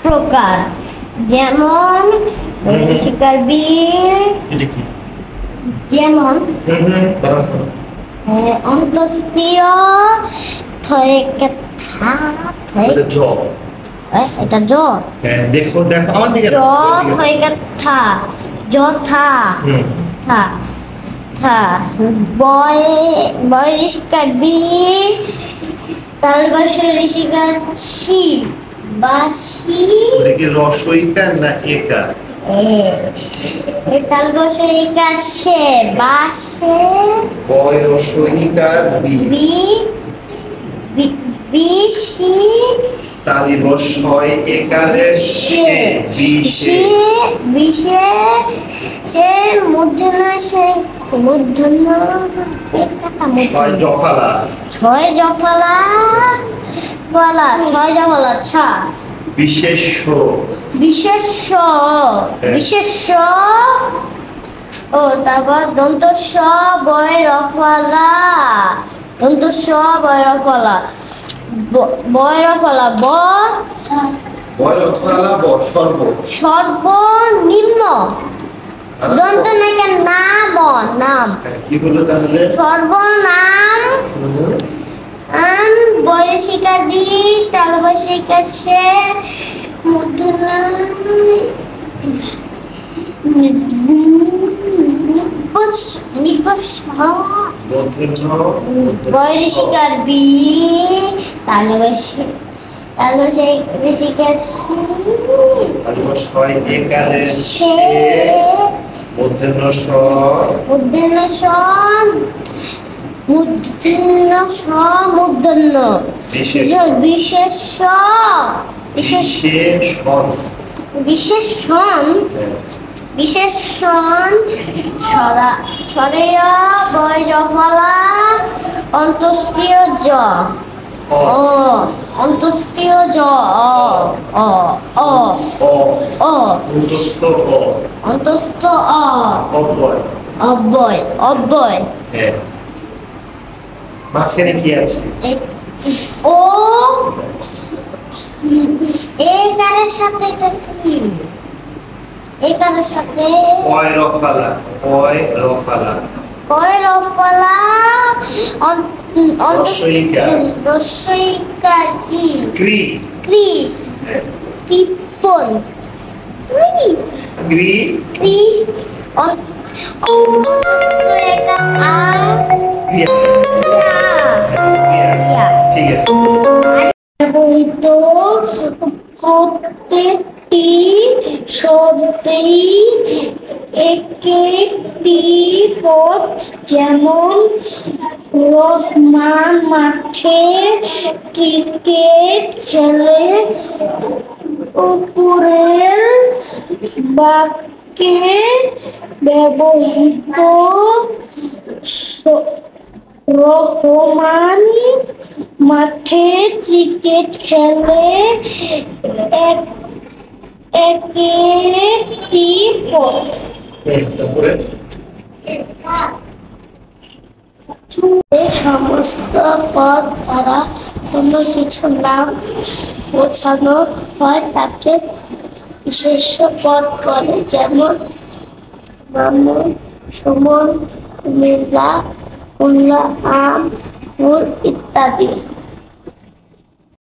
প্রকার, যেমন বৈদেশিকার বি, যেমন অন্তস্তীয় এটা জ, দেখো দেখো আমার দিকে জ থা, যথা থা থা, বৈদেশিকার বি, তালবাসা ঋষিকার সি, বাসি, রসইকার না একার? তালবাসা ইকার সে, বাসে, বয় রসইকার বি, বিশি, তালিবস হয় একারের সে, বিশে, বিশে, সে মূর্ধন্য, সে মূর্ধন্য, ছয় জফালা, ছয় জফালা, বলা ছয় জফালা ছা, বিশেষ্য, বিশেষ্য, বিশেষ্য, ও তারপর দন্ত স, বয় রফলা, দন্ত স, বয় রফলা, বয় রফলা, সর্বনিম্ন, দন্ত নাকি নাম, নাম কি হলো তাহলে? সর্বনাম, বৈদেশিকার বি, তালবাসিকার সে, মূর্ধন্য, বৈদেশিকার বি, তালবাসিকার সে, মূর্ধন্য স, মূর্ধন্য স, মূর্ধন্য স, মূর্ধন্য বিশেষণ, বিশেষণ, বিশেষণ, সরেয়, বয় জফলা, অন্তস্তীয় জ, অন্তস্তীয় জ, অন্তস্থ অব্যয়, অব্যয়, মাঝখানে কি আছে? ও এই কারের সাথে এটা কি? এই কারের সাথে কয় রফালা, কয় রফালা, কয় রফালা, রস্বইকা কি? ক্রি, ক্রি, কৃপণ, ক্রি, ক্রি, ঠিক আছে। ব্যবহৃত প্রত্যেকটি শব্দেই একটি পদ, যেমন রহমান মাঠে ক্রিকেট খেলে, উপরের বাক্যে ব্যবহৃত রহমান মাঠে ক্রিকেট খেলে একটি পদ। সমস্ত পদ দ্বারা কোনো কিছু নাম বোঝানো হয় তাকে বিশেষ্য পদ বলে, যেমন মামুন, সুমন, কুমিল্লা, খুলনা, আম, ফুল ইত্যাদি।